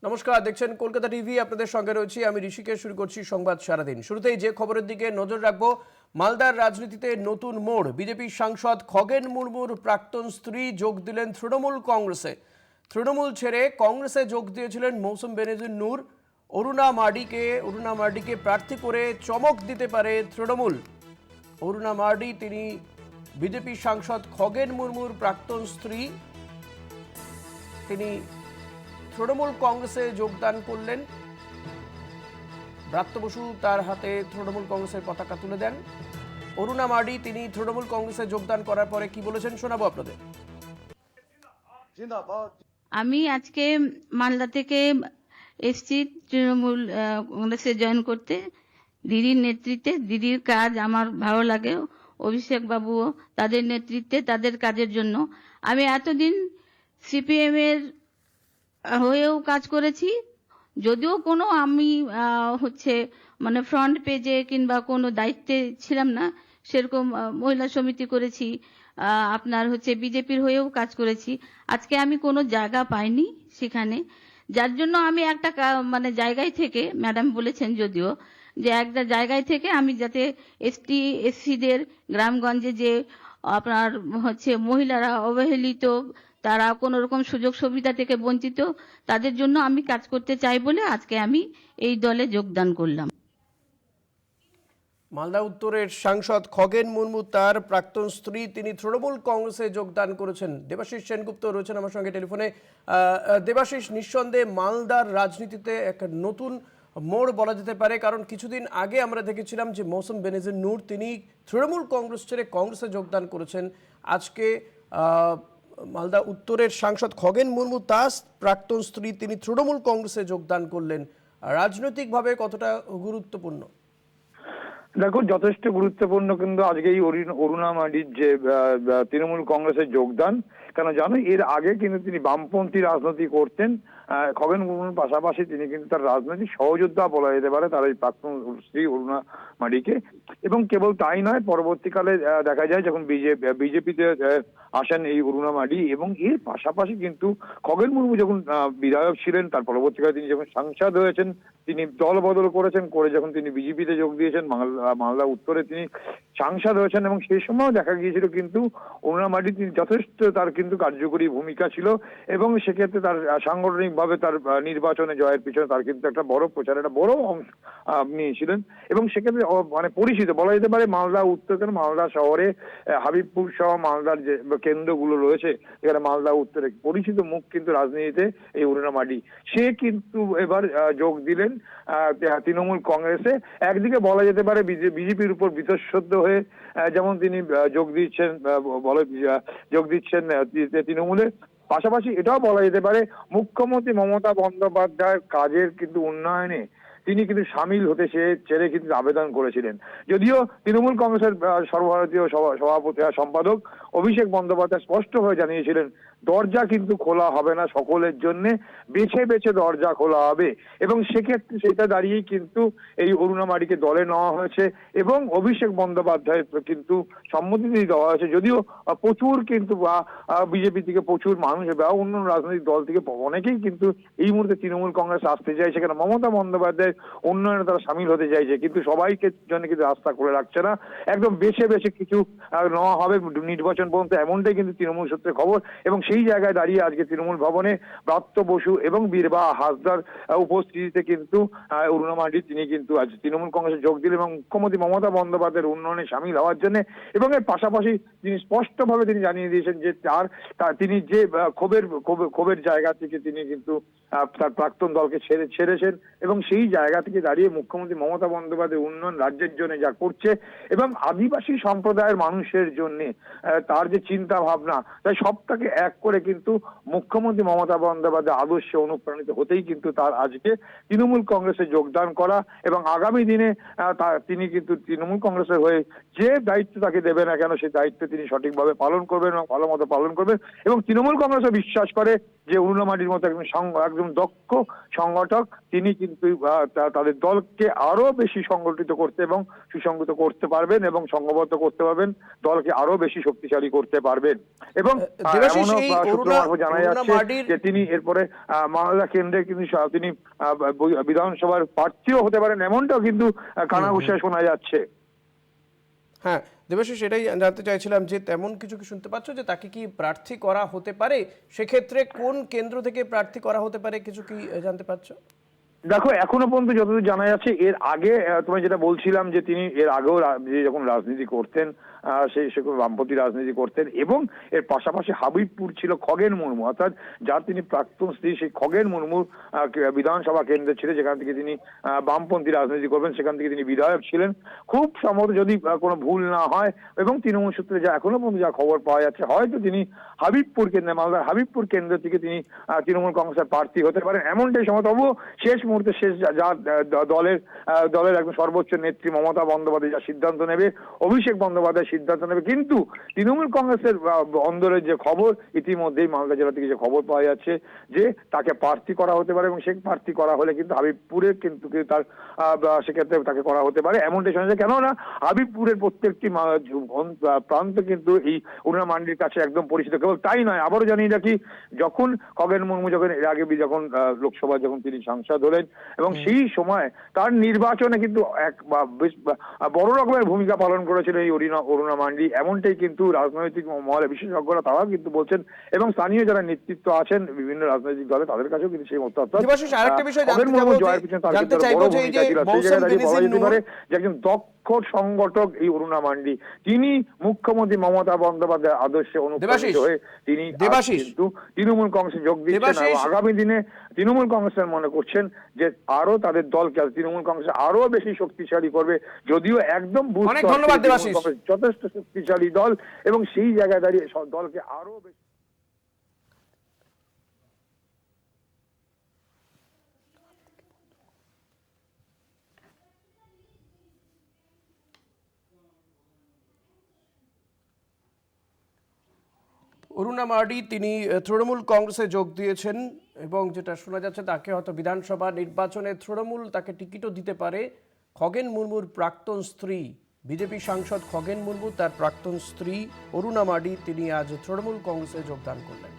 নমস্কার, দেখছেন কলকাতা টিভি। আপনাদের সঙ্গে রয়েছি আমি ঋষিকেশ। শুরু করছি সংবাদ সারাদিন। শুরুতেই যে খবরের দিকে নজর রাখবো, মালদার রাজনীতিতে নতুন মোড়। বিজেপি সাংসদ খগেন মুর্মুর প্রাক্তন স্ত্রী যোগ দিলেন তৃণমূল কংগ্রেসে। তৃণমূল ছেড়ে কংগ্রেসে যোগ দিয়েছিলেন মৌসুম বেনজির নূর। অরুণা মার্ডিকে প্রার্থী করে চমক দিতে পারে তৃণমূল। অরুণা মার্ডি, তিনি বিজেপি সাংসদ খগেন মুর্মুর প্রাক্তন স্ত্রী। তিনি তৃণমূল কংগ্রেসে যোগদান করলেন। ব্রাত্য বসু তার হাতে তৃণমূল কংগ্রেসের পতাকা তুলে দেন। অরুণা মার্ডি, তিনি তৃণমূল কংগ্রেসে যোগদান করার পরে কি বলেছেন শোনাবো আপনাদের। আমি আজকে মালদা থেকে এসছি তৃণমূল কংগ্রেসে জয়েন করতে। দিদির নেতৃত্বে, দিদির কাজ আমার ভালো লাগে। অভিষেক বাবুও তাদের নেতৃত্বে, তাদের কাজের জন্য আমি এতদিন সিপিএম এর হয়েও কাজ করেছি। যদিও কোনো আমি মানে ফ্রন্ট পেজে কিংবা কোনো দায়িত্বে ছিলাম না, সেরকম মহিলা সমিতি করেছি, আপনার বিজেপির হয়েও কাজ করেছি। আজকে আমি কোনো জায়গা পাইনি সেখানে, যার জন্য আমি একটা মানে জায়গায় থেকে, ম্যাডাম বলেছেন যদিও, যে একটা জায়গায় থেকে আমি যাতে এসটি এসসিদের গ্রামগঞ্জে যে আপনার মহিলারা অবহেলিত, তারা কোনো রকম সুযোগ সুবিধা থেকে বঞ্চিত, তাদের জন্য আমি কাজ করতে চাই বলে আজকে আমি এই দলে যোগদান করলাম। মালদা উত্তরের সাংসদ খগেন মুর্মু তার প্রাক্তন স্ত্রী, তিনি তৃণমূল কংগ্রেসে যোগদান করেছেন। দেবাশিস সেনগুপ্ত রয়েছেন আমার সঙ্গে টেলিফোনে। দেবাশিস, নিঃসন্দেহে মালদার রাজনীতিতে এক নতুন মোড় বলা যেতে পারে, কারণ কিছুদিন আগে আমরা দেখেছিলাম যে মৌসুম বেনজির নূর তিনি তৃণমূল কংগ্রেস ছেড়ে কংগ্রেসে যোগদান করেছেন। আজকে মালদা উত্তরের সাংসদ খগেন মুর্মু তার প্রাক্তন স্ত্রী, তিনি তৃণমূল কংগ্রেসে যোগদান করলেন। রাজনৈতিকভাবে কতটা গুরুত্বপূর্ণ? দেখো, যথেষ্ট গুরুত্বপূর্ণ কিন্তু আজকে এই অরুণা মার্ডির যে তৃণমূল কংগ্রেসের যোগদান। কেন জানো, এর আগে কিন্তু তিনি বামপন্থী রাজনীতি করতেন। খগেন মুর্মুর পাশাপাশি তিনি কিন্তু তার রাজনৈতিক সহযোদ্ধা বলা যেতে পারে তার এই প্রাক্তন স্ত্রী অরুণা মার্ডিকে। এবং কেবল তাই নয়, পরবর্তীকালে দেখা যায় যখন বিজেপিতে আসেন এই অরুণা মার্ডি, এবং এর পাশাপাশি কিন্তু খগেন মুর্মু যখন বিধায়ক ছিলেন, তার পরবর্তীকালে তিনি যখন সাংসদ হয়েছেন, তিনি দল বদল করেছেন, করে যখন তিনি বিজেপিতে যোগ দিয়েছেন, মালদা উত্তরে তিনি সাংসদ হয়েছেন। এবং সেই সময়ও দেখা গিয়েছিল কিন্তু অরুণা মার্ডি, তিনি যথেষ্ট তার কিন্তু কার্যকরী ভূমিকা ছিল, এবং সেক্ষেত্রে তার সাংগঠনিকভাবে তার নির্বাচনে জয়ের পিছনে তার কিন্তু একটা বড় প্রচার, একটা বড় অংশ নিয়েছিলেন। এবং সেক্ষেত্রে মানে পরিচিত বলা যেতে পারে মালদা উত্তর, কেন মালদা শহরে হাবিবপুর সহ মালদার যে কেন্দ্রগুলো রয়েছে, এখানে মালদা উত্তরে পরিচিত মুখ কিন্তু রাজনীতিতে এই অরুণা মার্ডি। সে কিন্তু এবার যোগ দিলেন তৃণমূল কংগ্রেসে। একদিকে বলা যেতে পারে বিজেপির উপর বীতশ্রদ্ধ হয়ে যেমন তিনি যোগ দিচ্ছেন তৃণমূলে। পাশাপাশি এটাও বলা যেতে পারে মুখ্যমন্ত্রী মমতা বন্দ্যোপাধ্যায়ের কাজের কিন্তু উন্নয়নে তিনি কিন্তু সামিল হতে ছেড়ে কিন্তু আবেদন করেছিলেন। যদিও তৃণমূল কংগ্রেসের সর্বভারতীয় সভাপতি সম্পাদক অভিষেক বন্দ্যোপাধ্যায় স্পষ্ট হয়ে জানিয়েছিলেন দরজা কিন্তু খোলা হবে না সকলের জন্য, বেছে বেছে দরজা খোলা হবে। এবং সেক্ষেত্রে সেটা দাঁড়িয়েই কিন্তু এই অরুণা মার্ডিকে দলে নেওয়া হয়েছে, এবং অভিষেক বন্দ্যোপাধ্যায়ের কিন্তু সম্মতি দেওয়া হয়েছে। যদিও প্রচুর কিন্তু বিজেপি থেকে প্রচুর মানুষ বা অন্য রাজনৈতিক দল থেকে অনেকেই কিন্তু এই মুহূর্তে তৃণমূল কংগ্রেস আসতে চাইছে, কেন মমতা বন্দ্যোপাধ্যায় উন্নয়নে তারা সামিল হতে চাইছে, কিন্তু সবাইকে জন্য কিন্তু রাস্তা করে রাখছে না। একদম বেছে বেছে কিছু নেওয়া হবে নির্বাচন পর্যন্ত, এমনটাই কিন্তু তৃণমূল সূত্রে খবর। এবং সেই জায়গায় দাঁড়িয়ে আজকে তৃণমূল ভবনে ব্রাত্য বসু এবং বীরবাহা হাসদার উপস্থিতিতে কিন্তু অরুণা মার্ডি তিনি কিন্তু আজ তৃণমূল কংগ্রেসে যোগ দিলেন এবং মুখ্যমন্ত্রী মমতা বন্দ্যোপাধ্যায়ের উন্নয়নে সামিল হওয়ার জন্য। এবং এর পাশাপাশি তিনি স্পষ্টভাবে তিনি জানিয়ে দিয়েছেন যে তিনি যে ক্ষোভের জায়গা থেকে তিনি কিন্তু তার প্রাক্তন দলকে ছেড়েছেন, এবং সেই জায়গা থেকে দাঁড়িয়ে মুখ্যমন্ত্রী মমতা বন্দ্যোপাধ্যায় উন্নয়ন রাজ্যের জন্য যা করছে এবং আদিবাসী সম্প্রদায়ের মানুষের জন্য তার যে চিন্তা ভাবনা, তাই সবটাকে এক করে কিন্তু মুখ্যমন্ত্রী মমতা বন্দ্যোপাধ্যায় আদর্শে অনুপ্রাণিত হতেই কিন্তু তার আজকে তৃণমূল কংগ্রেসে যোগদান করা। এবং আগামী দিনে তিনি কিন্তু তৃণমূল কংগ্রেসের হয়ে যে দায়িত্ব তাকে দেবে না কেন, সেই দায়িত্ব তিনি সঠিকভাবে পালন করবেন এবং ভালো মতো পালন করবেন। এবং তৃণমূল কংগ্রেসও বিশ্বাস করে যে অরুণা মার্ডির মতো একজন দক্ষ সংগঠক, তিনি কিন্তু তাদের দলকে আরো বেশি সংগঠিত করতে এবং সুসংগঠিত করতে পারবেন এবং সংঘবদ্ধ করতে পারবেন, দলকে আরো বেশি শক্তিশালী শক্তিশালী করতে পারবেন। এবং দেবাশিস, এমনও এই সূত্র মারফত জানা অরুণা যাচ্ছে মার্ডির যে তিনি এরপরে মালদা কেন্দ্রে কিন্তু তিনি বিধানসভার প্রার্থীও হতে পারেন, এমনটাও কিন্তু কানাঘুষা শোনা যাচ্ছে। হ্যাঁ দেবাশিস, এটাই জানতে চাইছিলাম যে তেমন কিছু কি শুনতে পাচ্ছ যে তাকে কি প্রার্থী করা হতে পারে? সেক্ষেত্রে কোন কেন্দ্র থেকে প্রার্থী করা হতে পারে কিছু কি জানতে পারছো? দেখো, এখনো পর্যন্ত যতদূর জানা যাচ্ছে, এর আগে তোমায় যেটা বলছিলাম যে তিনি এর আগেও যখন রাজনীতি করতেন, সেই বামপন্থী রাজনীতি করতেন, এবং এর পাশাপাশি হাবিবপুর ছিল খগেন মুর্মু, অর্থাৎ যার তিনি প্রাক্তন স্ত্রী, সেই খগেন মুর্মুর বিধানসভা কেন্দ্র ছিল, যেখান থেকে তিনি বামপন্থী রাজনীতি করবেন, সেখান থেকে তিনি বিধায়ক ছিলেন খুব সম্ভবত, যদি কোনো ভুল না হয়। এবং তৃণমূল সূত্রে যা এখনো পর্যন্ত যা খবর পাওয়া যাচ্ছে, হয়তো তিনি হাবিবপুর কেন্দ্রে, মালদার হাবিবপুর কেন্দ্র থেকে তিনি তৃণমূল কংগ্রেসের প্রার্থী হতে পারেন, এমনটাই সম্ভবত। তবুও শেষ মুহূর্তে যা দলের একদম সর্বোচ্চ নেত্রী মমতা বন্দ্যোপাধ্যায় যা সিদ্ধান্ত নেবে, অভিষেক বন্দ্যোপাধ্যায় সিদ্ধান্ত নেবে। কিন্তু তৃণমূল কংগ্রেসের অন্দরের যে খবর, ইতিমধ্যেই মালদা জেলা থেকে যে খবর পাওয়া যাচ্ছে যে তাকে প্রার্থী করা হতে পারে, এবং সেই প্রার্থী করা হলে কিন্তু হাবিবপুরে কিন্তু তার সেক্ষেত্রে তাকে করা হতে পারে, এমনটাই শোনা যায়। কেননা হাবিবপুরের প্রত্যেকটি প্রান্ত কিন্তু এই অরুণা মান্ডির কাছে একদম পরিচিত। কেবল তাই নয়, আবারও জানিয়ে রাখি, যখন খগেন মুর্মু এর আগে যখন লোকসভা যখন তিনি সাংসদ হলেন, এবং সেই সময় তার নির্বাচনে কিন্তু বেশ বড় রকমের ভূমিকা পালন করেছিল এই অরুণা মান্ডি, এমনটাই কিন্তু রাজনৈতিক মহলে বিশেষজ্ঞরা তারাও কিন্তু বলছেন, এবং স্থানীয় যারা নেতৃত্ব আছেন বিভিন্ন রাজনৈতিক দলে তাদের কাছেও কিন্তু সেই মত। দেবাশিস, আরেকটা বিষয় জানতে চাইবো যে এই যে মৌসুম বেনিজির নূর যে একজন দক্ষ সংগঠক এই অরুণা মান্ডি, তিনি মুখ্যমন্ত্রী মমতা বন্দ্যোপাধ্যায়ের আদর্শে অনুপ্রাণিত হয়ে তিনি কিন্তু তৃণমূল কংগ্রেসে যোগ দিচ্ছেন। আগামী দিনে তৃণমূল কংগ্রেসের মনে করছেন যে আরো তাদের দলকে তৃণমূল কংগ্রেস আরো বেশি শক্তিশালী করবে, যদিও একদম যথেষ্ট শক্তিশালী দল, এবং সেই জায়গায় দাঁড়িয়ে দলকে আরো বেশি। অরুণা মার্ডি তিনি তৃণমূল কংগ্রেসে যোগ দিয়েছেন, এবং যেটা শোনা যাচ্ছে তাকে হয়তো বিধানসভা নির্বাচনে তৃণমূল তাকে টিকিটও দিতে পারে। খগেন মুর্মুর প্রাক্তন স্ত্রী, বিজেপি সাংসদ খগেন মুর্মু, তার প্রাক্তন স্ত্রী অরুণা মার্ডি তিনি আজ তৃণমূল কংগ্রেসে যোগদান করলেন।